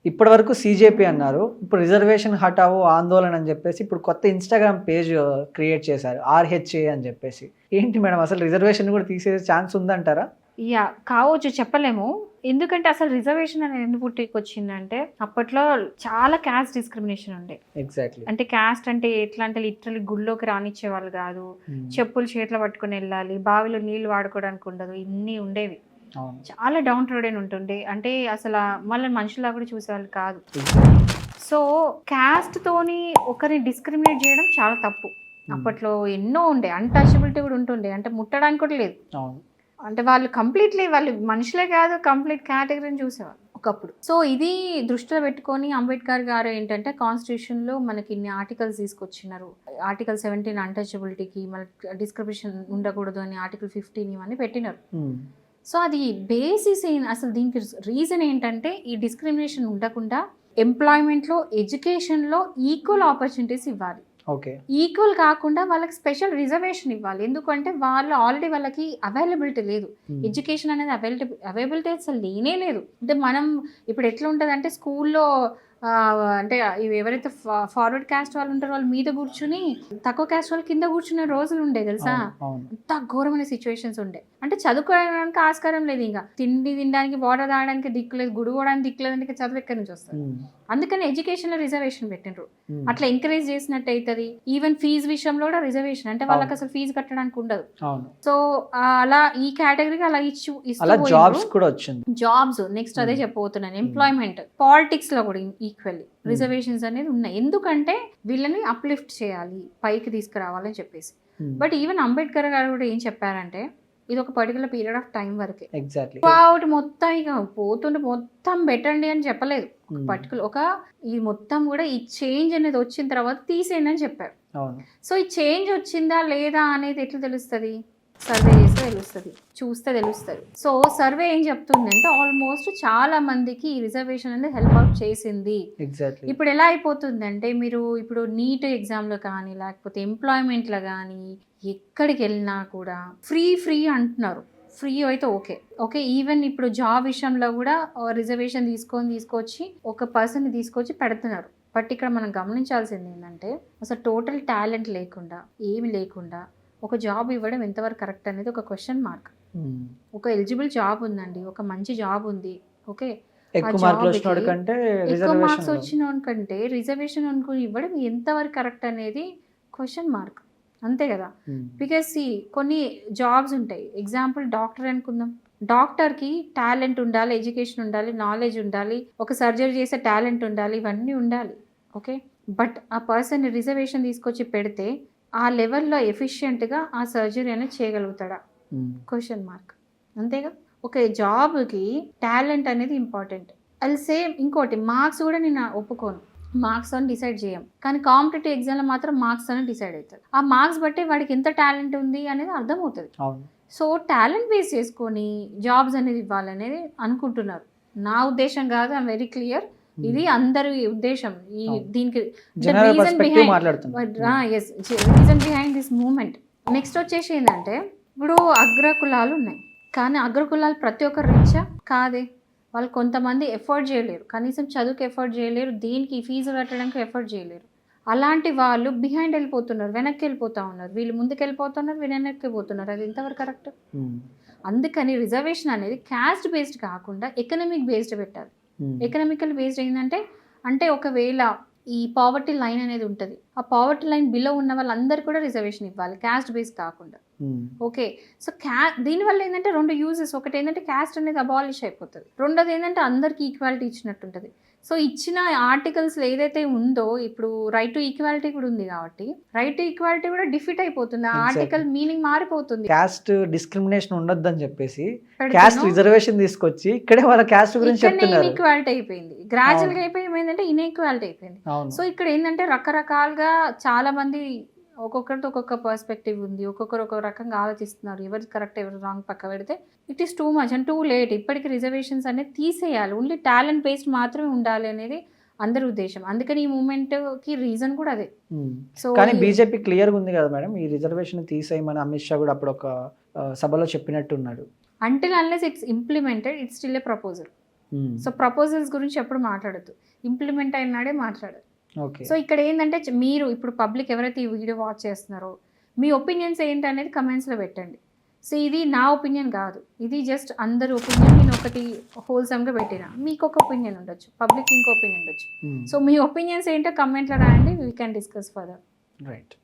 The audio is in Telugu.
ఇప్పటి వరకు సీజేపీ అన్నారు, ఇప్పుడు రిజర్వేషన్ హటావో ఆందోళన అని చెప్పేసి ఇప్పుడు కొత్త ఇన్స్టాగ్రామ్ పేజ్ క్రియేట్ చేశారు, ఆర్హెచ్ఏ అని చెప్పేసి. ఏంటి మేడం, అసలు రిజర్వేషన్ కూడా తీసే ఛాన్స్ ఉందంటారా? కావచ్చు, చెప్పలేము. ఎందుకంటే అసలు రిజర్వేషన్ అనేది ఎందుకు పుట్టుకొచ్చిందంటే అప్పట్లో చాలా క్యాస్ట్ డిస్క్రిమినేషన్ ఉండే. ఎగ్జాక్ట్లీ. అంటే క్యాస్ట్ అంటే ఎట్లా అంటే లిటరల్లీ గుళ్ళోకి రానిచ్చే వాళ్ళు కాదు, చెప్పులు చేతిలో పట్టుకుని వెళ్ళాలి, బావిలో నీళ్లు వాడుకోవడానికి ఉండదు, ఇన్ని ఉండేవి. చాలా డౌన్ రోడ్ ఉంటుండే. అంటే అసలు మళ్ళీ మనుషులా కూడా చూసేవాళ్ళు కాదు. సో క్యాస్ట్ తోని ఒకరిని డిస్క్రిమినేట్ చేయడం చాలా తప్పు. అప్పట్లో ఎన్నో ఉండే, అన్టచబిలిటీ కూడా ఉంటుండే, అంటే ముట్టడానికి కూడా లేదు. అంటే వాళ్ళు కంప్లీట్లీ వాళ్ళు మనుషులే కాదు, కంప్లీట్ కేటగిరీని చూసేవాళ్ళు ఒకప్పుడు. సో ఇది దృష్టిలో పెట్టుకొని అంబేద్కర్ గారు ఏంటంటే కాన్స్టిట్యూషన్లో మనకి ఇన్ని ఆర్టికల్స్ తీసుకొచ్చినారు. ఆర్టికల్ 17 అన్టచబిలిటీకి, మన డిస్క్రిమినేషన్ ఉండకూడదు అని ఆర్టికల్ 15 ఇవన్నీ పెట్టినారు. సో అది బేసిస్ అసలు దీనికి రీజన్ ఏంటంటే ఈ డిస్క్రిమినేషన్ ఉండకుండా ఎంప్లాయ్మెంట్లో, ఎడ్యుకేషన్లో ఈక్వల్ ఆపర్చునిటీస్ ఇవ్వాలి. ఈక్వల్ కాకుండా వాళ్ళకి స్పెషల్ రిజర్వేషన్ ఇవ్వాలి. ఎందుకంటే వాళ్ళు ఆల్రెడీ వాళ్ళకి అవైలబిలిటీ లేదు, ఎడ్యుకేషన్ అనేది అవైలబిలిటీ అసలు లేనే లేదు. అంటే మనం ఇప్పుడు ఎట్లా ఉంటుంది అంటే స్కూల్లో అంటే ఎవరైతే ఫార్వర్డ్ క్యాస్ట్ వాళ్ళు ఉంటారో వాళ్ళు మీద కూర్చుని తక్కువ క్యాస్ట్ వాళ్ళు కింద కూర్చునే రోజులు ఉండే తెలుసా. అంత ఘోరమైన సిచ్యువేషన్స్ ఉండే. అంటే చదువుకోవడానికి ఆస్కారం లేదు, ఇంకా తిండి తినడానికి, వాటర్ తాగడానికి దిక్కు లేదు, గుడిపోవడానికి దిక్కు లేదు, అంటే చదువు ఎక్కడి నుంచి వస్తుంది. అందుకని ఎడ్యుకేషన్ లో రిజర్వేషన్ పెట్టినరు. అట్లా ఎంకరేజ్ చేసినట్టు అవుతుంది. ఈవెన్ ఫీజు విషయంలో కూడా రిజర్వేషన్, అంటే వాళ్ళకి అసలు ఫీజు కట్టడానికి ఉండదు. సో అలా ఈ కేటగిరీకి అలా జాబ్స్ నెక్స్ట్ అదే చెప్పబోతున్నాను. ఎంప్లాయ్మెంట్, పాలిటిక్స్ లో కూడా ఈక్వల్లీ రిజర్వేషన్స్ అనేది ఉన్నాయి. ఎందుకంటే వీళ్ళని అప్లిఫ్ట్ చేయాలి, పైకి తీసుకురావాలని చెప్పేసి. బట్ ఈవెన్ అంబేద్కర్ గారు కూడా ఏం చెప్పారంటే ఇది ఒక పర్టికులర్ పీరియడ్ ఆఫ్ టైం వరకే. అవుట్ మొత్తం ఇక పోతుంటే మొత్తం పెట్టండి అని చెప్పలేదు. పర్టికులర్ ఈ మొత్తం కూడా ఈ చేంజ్ అనేది వచ్చిన తర్వాత తీసేయండి అని చెప్పారు. సో ఈ చేంజ్ వచ్చిందా లేదా అనేది ఎట్లా తెలుస్తుంది? సర్వే చేస్తే తెలుస్తుంది, చూస్తే తెలుస్తుంది. సో సర్వే ఏం చెప్తుంది అంటే ఆల్మోస్ట్ చాలా మందికి ఈ రిజర్వేషన్ అనేది హెల్ప్ అవుట్ చేసింది. ఇప్పుడు ఎలా అయిపోతుంది అంటే మీరు ఇప్పుడు నీట్ ఎగ్జామ్లో కానీ లేకపోతే ఎంప్లాయ్మెంట్లో కానీ ఎక్కడికి వెళ్ళినా కూడా ఫ్రీ అంటున్నారు. ఫ్రీ అయితే ఓకే ఈవెన్ ఇప్పుడు జాబ్ విషయంలో కూడా రిజర్వేషన్ తీసుకొచ్చి ఒక పర్సన్ని తీసుకొచ్చి పెడుతున్నారు. బట్ ఇక్కడ మనం గమనించాల్సింది ఏంటంటే అసలు టోటల్ టాలెంట్ లేకుండా, ఏమి లేకుండా ఒక జాబ్ ఇవ్వడం ఎంతవరకు కరెక్ట్ అనేది ఒక క్వశ్చన్ మార్క్. ఒక ఎలిజిబుల్ జాబ్ ఉందండి, ఒక మంచి జాబ్ ఉంది, ఓకే, ఎక్కువ మార్క్స్ వచ్చిన కంటే రిజర్వేషన్ అనుకుని ఇవ్వడం ఎంతవరకు కరెక్ట్ అనేది క్వశ్చన్ మార్క్, అంతే కదా. బికాస్ కొన్ని జాబ్స్ ఉంటాయి, ఎగ్జాంపుల్ డాక్టర్ అనుకుందాం. డాక్టర్కి టాలెంట్ ఉండాలి, ఎడ్యుకేషన్ ఉండాలి, నాలెడ్జ్ ఉండాలి, ఒక సర్జరీ చేసే టాలెంట్ ఉండాలి, ఇవన్నీ ఉండాలి, ఓకే. బట్ ఆ పర్సన్ రిజర్వేషన్ తీసుకొచ్చి పెడితే ఆ లెవెల్లో ఎఫిషియెంట్గా ఆ సర్జరీ అనేది చేయగలుగుతాడా? క్వశ్చన్ మార్క్, అంతేగా. ఒక జాబ్కి టాలెంట్ అనేది ఇంపార్టెంట్. అది సేమ్ ఇంకోటి, మార్క్స్ కూడా నేను ఒప్పుకోను, మార్క్స్ అని డిసైడ్ చేయం. కానీ కాంపిటేటివ్ ఎగ్జామ్లో మాత్రం మార్క్స్ అని డిసైడ్ అవుతుంది. ఆ మార్క్స్ బట్టి వాడికి ఎంత టాలెంట్ ఉంది అనేది అర్థమవుతుంది. సో టాలెంట్ బేస్ చేసుకొని జాబ్స్ అనేది ఇవ్వాలనేది అనుకుంటున్నారు. నా ఉద్దేశం కాదు, ఐఎమ్ వెరీ క్లియర్. ఇది అందరి ఉద్దేశం. ఈ దీనికి reason behind this moment. Next వచ్చేసి ఏంటంటే ఇప్పుడు అగ్రకులాలు ఉన్నాయి, కానీ అగ్రకులాలు ప్రతి ఒక్కరు రిచ్చా కాదే. వాళ్ళు కొంతమంది ఎఫర్ట్ చేయలేరు, కనీసం చదువుకి ఎఫర్ట్ చేయలేరు, దీనికి ఫీజు కట్టడానికి ఎఫర్ట్ చేయలేరు. అలాంటి వాళ్ళు బిహైండ్ వెళ్ళిపోతున్నారు, వెనక్కి వెళ్ళిపోతూ ఉన్నారు. వీళ్ళు ముందుకు వెళ్ళిపోతున్నారు, వీళ్ళు వెనక్కి వెళ్ళిపోతున్నారు. అది ఎంతవరకు కరెక్ట్? అందుకని రిజర్వేషన్ అనేది క్యాస్ట్ బేస్డ్ కాకుండా ఎకనామిక్ బేస్డ్ పెట్టాలి. ఎకనామికల్ బేస్డ్ ఏంటంటే అంటే ఒకవేళ ఈ పావర్టీ లైన్ అనేది ఉంటుంది, ఆ పావర్టీ లైన్ బిలో ఉన్న వాళ్ళందరూ కూడా రిజర్వేషన్ ఇవ్వాలి, క్యాస్ట్ బేస్ కాకుండా, ఓకే. సో దీనివల్ల ఏంటంటే రెండు యూజెస్. ఒకటి ఏంటంటే క్యాస్ట్ అనేది అబాలిష్ అయిపోతుంది, రెండోది ఏంటంటే అందరికి ఈక్వాలిటీ ఇచ్చినట్టు ఉంటుంది. సో ఇచ్చిన ఆర్టికల్స్ ఏదైతే ఉందో, ఇప్పుడు రైట్ టు ఈక్వాలిటీ కూడా ఉంది కాబట్టి రైట్ టు ఈక్వాలిటీ కూడా డిఫిట్ అయిపోతుంది, ఆ ఆర్టికల్ మీనింగ్ మారిపోతుంది. క్యాస్ట్ డిస్క్రిమినేషన్ ఉండొద్దని చెప్పేసి క్యాస్ట్ రిజర్వేషన్ తీసుకొచ్చి ఇక్కడే వాళ్ళ క్యాస్ట్ గురించి చెప్తున్నారు. ఇన్ఈక్వాలిటీ అయిపోయింది, గ్రాడ్యువల్ గా అయిపోయింది, ఏంటంటే ఇన్ఈక్వాలిటీ అయిపోయింది. సో ఇక్కడ ఏంటంటే రకరకాలుగా చాలా మంది ఒక్కొక్కరితో ఒక్కొక్క పర్స్పెక్టివ్ ఉంది, ఒక్కొక్కరు ఒక్కొక్క రకంగా ఆలోచిస్తున్నారు. ఎవరు కరెక్ట్ ఎవరు రాంగ్ పక్క పెడితే it is too much and too late. ఇప్పటికీ రిజర్వేషన్స్ అనేది తీసేయాలి, ఓన్లీ టాలెంట్ బేస్డ్ మాత్రమే ఉండాలి అనేది అందరి ఉద్దేశం. అందుకని ఈ మూమెంట్కి రీజన్ కూడా అదే. సో కానీ బీజేపీ క్లియర్గా ఉంది కదా మేడం, ఈ రిజర్వేషన్ తీసేయమని అమిత్ షా కూడా అప్పుడు ఒక సభలో చెప్పినట్టున్నాడు. Until unless it's implemented it's still a proposal. So proposals గురించి ఎప్పుడు మాట్లాడద్దు, ఇంప్లిమెంట్ అయినాడే మాట్లాడదు. ఓకే. సో ఇక్కడ ఏంటంటే మీరు ఇప్పుడు పబ్లిక్ ఎవరైతే ఈ వీడియో వాచ్ చేస్తున్నారో మీ ఒపీనియన్స్ ఏంటి అనేది కమెంట్స్లో పెట్టండి. సో ఇది నా ఒపీనియన్ కాదు, ఇది జస్ట్ అందరి ఒపీనియన్. నేను ఒకటి హోల్సమ్గా పెట్టినా, మీకు ఒక ఒపీనియన్ ఉండొచ్చు, పబ్లిక్ ఇంకో ఒపీనియన్ ఉండొచ్చు. సో మీ ఒపీనియన్స్ ఏంటో కమెంట్లో రాయండి, we can discuss further. Right.